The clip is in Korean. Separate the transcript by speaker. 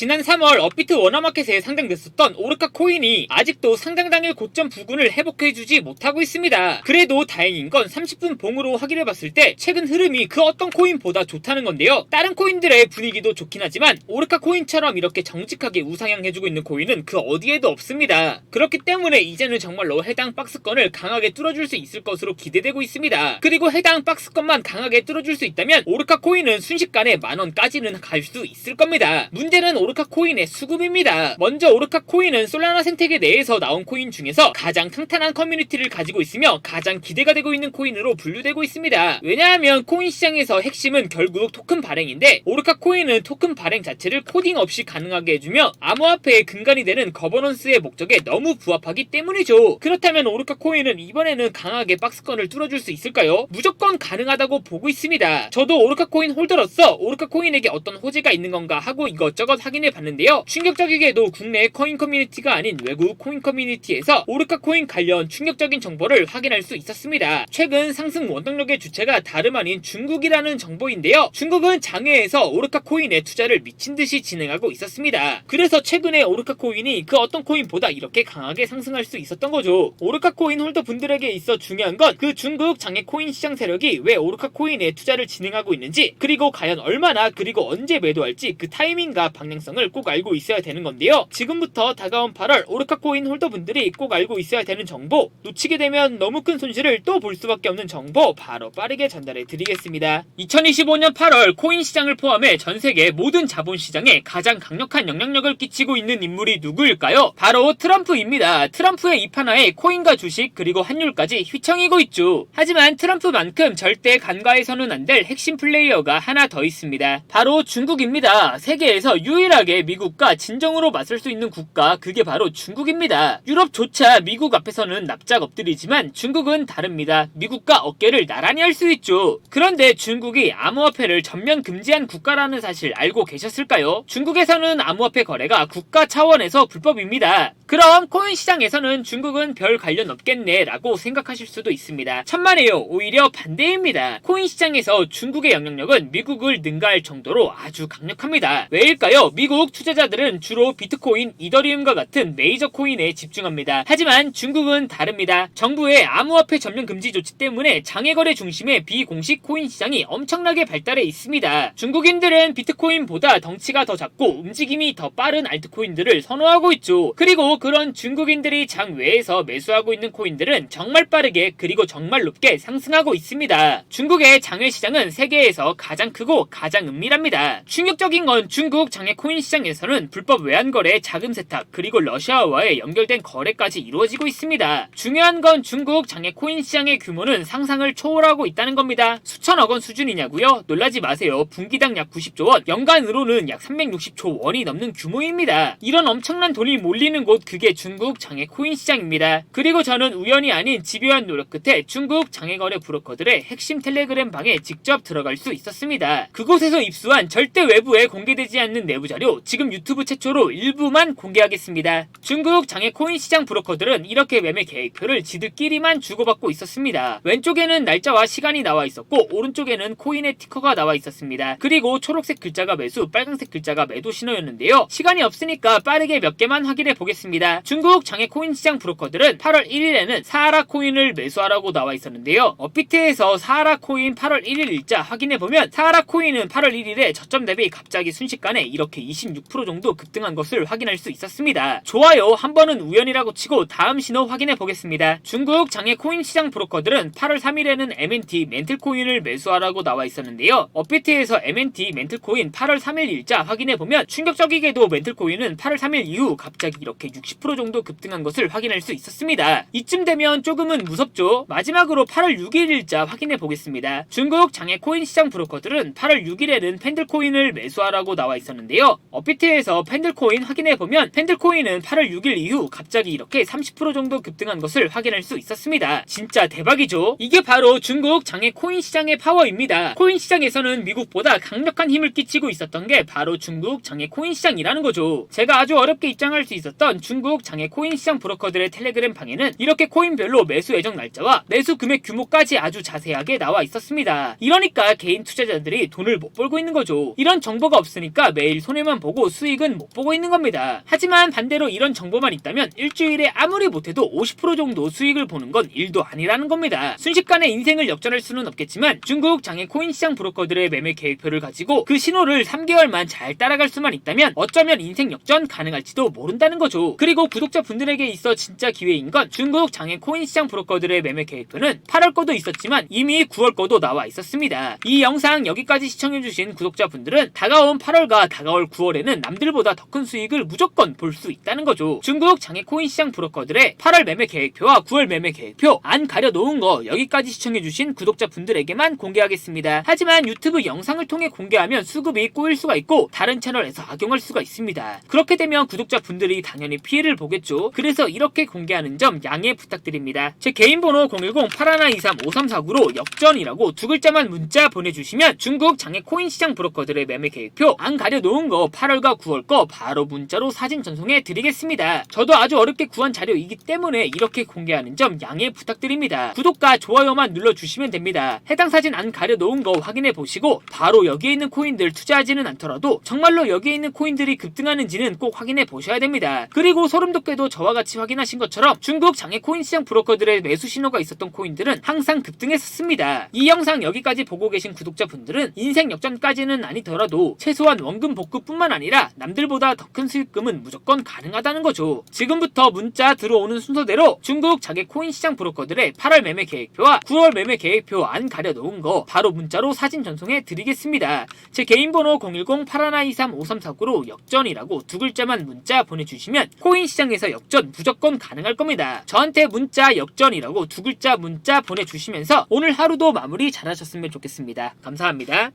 Speaker 1: 지난 3월 업비트 워너마켓에 상장됐었던 오르카 코인이 아직도 상장 당일 고점 부근을 회복해주지 못하고 있습니다. 그래도 다행인 건 30분 봉으로 확인해봤을 때 최근 흐름이 그 어떤 코인보다 좋다는 건데요. 다른 코인들의 분위기도 좋긴 하지만 오르카 코인처럼 이렇게 정직하게 우상향해주고 있는 코인은 그 어디에도 없습니다. 그렇기 때문에 이제는 정말로 해당 박스권을 강하게 뚫어줄 수 있을 것으로 기대되고 있습니다. 그리고 해당 박스권만 강하게 뚫어줄 수 있다면 오르카 코인은 순식간에 만원까지는 갈 수 있을 겁니다. 문제는 오르카 코인의 수급입니다. 먼저 오르카 코인은 솔라나 생태계 내에서 나온 코인 중에서 가장 탄탄한 커뮤니티를 가지고 있으며 가장 기대가 되고 있는 코인으로 분류되고 있습니다. 왜냐하면 코인 시장에서 핵심은 결국 토큰 발행인데 오르카 코인은 토큰 발행 자체를 코딩 없이 가능하게 해주며 암호화폐의 근간이 되는 거버넌스의 목적에 너무 부합하기 때문이죠. 그렇다면 오르카 코인은 이번에는 강하게 박스권을 뚫어줄 수 있을까요? 무조건 가능하다고 보고 있습니다. 저도 오르카 코인 홀더로서 오르카 코인에게 어떤 호재가 있는 건가 하고 이것저것 확인해 봤는데요. 충격적이게도 국내 코인 커뮤니티가 아닌 외국 코인 커뮤니티에서 오르카 코인 관련 충격적인 정보를 확인할 수 있었습니다. 최근 상승 원동력의 주체가 다름 아닌 중국이라는 정보인데요. 중국은 장외에서 오르카 코인의 투자를 미친듯이 진행하고 있었습니다. 그래서 최근에 오르카 코인이 그 어떤 코인보다 이렇게 강하게 상승할 수 있었던 거죠. 오르카 코인 홀더 분들에게 있어 중요한 건 그 중국 장외 코인 시장 세력이 왜 오르카 코인에 투자를 진행하고 있는지, 그리고 과연 얼마나 그리고 언제 매도할지 그 타이밍과 방향성을 꼭 알고 있어야 되는 건데요. 지금부터 다가온 8월 오르카 코인 홀더 분들이 꼭 알고 있어야 되는 정보, 놓치게 되면 너무 큰 손실을 또 볼 수밖에 없는 정보 바로 빠르게 전달해 드리겠습니다. 2025년 8월 코인 시장을 포함해 전 세계 모든 자본 시장에 가장 강력한 영향력을 끼치고 있는 인물이 누구일까요? 바로 트럼프입니다. 트럼프의 입하나에 코인과 주식 그리고 환율까지 휘청이고 있죠. 하지만 트럼프만큼 절대 간과해서는 안 될 핵심 플레이어가 하나 더 있습니다. 바로 중국입니다. 세계에서 유일하게 미국과 진정으로 맞설 수 있는 국가, 그게 바로 중국입니다. 유럽조차 미국 앞에서는 납작 엎드리지만 중국은 다릅니다. 미국과 어깨를 나란히 할 수 있죠. 그런데 중국이 암호화폐를 전면 금지한 국가라는 사실 알고 계셨을까요? 중국에서는 암호화폐 거래가 국가 차원에서 불법입니다. 그럼 코인 시장에서는 중국은 별 관련 없겠네 라고 생각하실 수도 있습니다. 천만에요. 오히려 반대입니다. 코인 시장에서 중국의 영향력은 미국을 능가할 정도로 아주 강력합니다. 왜일까요? 미국 투자자들은 주로 비트코인, 이더리움과 같은 메이저 코인에 집중합니다. 하지만 중국은 다릅니다. 정부의 암호화폐 전면 금지 조치 때문에 장외거래 중심의 비공식 코인 시장이 엄청나게 발달해 있습니다. 중국인들은 비트코인보다 덩치가 더 작고 움직임이 더 빠른 알트코인들을 선호하고 있죠. 그리고 그런 중국인들이 장외에서 매수하고 있는 코인들은 정말 빠르게 그리고 정말 높게 상승하고 있습니다. 중국의 장외 시장은 세계에서 가장 크고 가장 은밀합니다. 충격적인 건 중국 장외 코인 시장에서는 불법 외환거래, 자금 세탁, 그리고 러시아와의 연결된 거래까지 이루어지고 있습니다. 중요한 건 중국 장외 코인 시장의 규모는 상상을 초월하고 있다는 겁니다. 수천억 원 수준이냐고요? 놀라지 마세요. 분기당 약 90조 원, 연간으로는 약 360조 원이 넘는 규모입니다. 이런 엄청난 돈이 몰리는 곳, 그게 중국 장외 코인 시장입니다. 그리고 저는 우연이 아닌 집요한 노력 끝에 중국 장외거래 브로커들의 핵심 텔레그램 방에 직접 들어갈 수 있었습니다. 그곳에서 입수한 절대 외부에 공개되지 않는 내부 자료, 지금 유튜브 최초로 일부만 공개하겠습니다. 중국 장외 코인 시장 브로커들은 이렇게 매매 계획표를 지들끼리만 주고받고 있었습니다. 왼쪽에는 날짜와 시간이 나와 있었고 오른쪽에는 코인의 티커가 나와 있었습니다. 그리고 초록색 글자가 매수, 빨간색 글자가 매도 신호였는데요. 시간이 없으니까 빠르게 몇 개만 확인해 보겠습니다. 중국 장외 코인 시장 브로커들은 8월 1일에는 사하라 코인을 매수하라고 나와 있었는데요. 업비트에서 사하라 코인 8월 1일 일자 확인해보면 사하라 코인은 8월 1일에 저점 대비 갑자기 순식간에 이렇게 26% 정도 급등한 것을 확인할 수 있었습니다. 좋아요. 한 번은 우연이라고 치고 다음 신호 확인해 보겠습니다. 중국 장외 코인 시장 브로커들은 8월 3일에는 MNT 멘틀 코인을 매수하라고 나와 있었는데요. 업비트에서 MNT 멘틀 코인 8월 3일 일자 확인해 보면 충격적이게도 멘틀 코인은 8월 3일 이후 갑자기 이렇게 60% 정도 급등한 것을 확인할 수 있었습니다. 이쯤 되면 조금은 무섭죠. 마지막으로 8월 6일 일자 확인해 보겠습니다. 중국 장외 코인 시장 브로커들은 8월 6일에는 펜들 코인을 매수하라고 나와 있었는데요. 업비트에서 펜들 코인 확인해 보면 펜들 코인은 8월 6일 이후 갑자기 이렇게 30% 정도 급등한 것을 확인할 수 있었습니다. 진짜 대박이죠. 이게 바로 중국 장외 코인 시장의 파워입니다. 코인 시장에서는 미국보다 강력한 힘을 끼치고 있었던 게 바로 중국 장외 코인 시장이라는 거죠. 제가 아주 어렵게 입장할 수 있었던 중국 장외 코인 시장 브로커들의 텔레그램 방에는 이렇게 코인별로 매수 예정 날짜와 매수 금액 규모까지 아주 자세하게 나와 있었습니다. 이러니까 개인 투자자들이 돈을 못 벌고 있는 거죠. 이런 정보가 없으니까 매일 손해만 보고 수익은 못 보고 있는 겁니다. 하지만 반대로 이런 정보만 있다면 일주일에 아무리 못해도 50% 정도 수익을 보는 건 일도 아니라는 겁니다. 순식간에 인생을 역전할 수는 없겠지만 중국 장외 코인 시장 브로커들의 매매 계획표를 가지고 그 신호를 3개월만 잘 따라갈 수만 있다면 어쩌면 인생 역전 가능할지도 모른다는 거죠. 그리고 구독자분들에게 있어 진짜 기회인 건 중국 장외 코인 시장 브로커들의 매매 계획표는 8월 거도 있었지만 이미 9월 거도 나와 있었습니다. 이 영상 여기까지 시청해주신 구독자분들은 다가온 8월과 다가올 9월에는 남들보다 더 큰 수익을 무조건 볼 수 있다는 거죠. 중국 장외 코인 시장 브로커들의 8월 매매 계획표와 9월 매매 계획표 안 가려놓은 거 여기까지 시청해주신 구독자분들에게만 공개하겠습니다. 하지만 유튜브 영상을 통해 공개하면 수급이 꼬일 수가 있고 다른 채널에서 악용할 수가 있습니다. 그렇게 되면 구독자분들이 당연히 피해를 보겠죠. 그래서 이렇게 공개하는 점 양해 부탁드립니다. 제 개인 번호 010-8123-5349로 역전이라고 두 글자만 문자 보내주시면 중국 장외 코인 시장 브로커들의 매매 계획표 안 가려놓은 거 8월과 9월 거 바로 문자로 사진 전송해 드리겠습니다. 저도 아주 어렵게 구한 자료이기 때문에 이렇게 공개하는 점 양해 부탁드립니다. 구독과 좋아요만 눌러주시면 됩니다. 해당 사진 안 가려놓은 거 확인해 보시고 바로 여기에 있는 코인들 투자하지는 않더라도 정말로 여기에 있는 코인들이 급등하는지는 꼭 확인해 보셔야 됩니다. 그리고 소름 돋게도 저와 같이 확인하신 것처럼 중국 장외 코인 시장 브로커들의 매수 신호가 있었던 코인들은 항상 급등했었습니다. 이 영상 여기까지 보고 계신 구독자분들은 인생 역전까지는 아니더라도 최소한 원금 복구뿐만 아니라 남들보다 더 큰 수익금은 무조건 가능하다는 거죠. 지금부터 문자 들어오는 순서대로 중국 장외 코인 시장 브로커들의 8월 매매 계획표와 9월 매매 계획표 안 가려놓은 거 바로 문자로 사진 전송해 드리겠습니다. 제 개인 번호 010-8123-5349로 역전이라고 두 글자만 문자 보내주시면 코인 시장에서 역전 무조건 가능할 겁니다. 저한테 문자 역전이라고 두 글자 문자 보내주시면서 오늘 하루도 마무리 잘하셨으면 좋겠습니다. 감사합니다.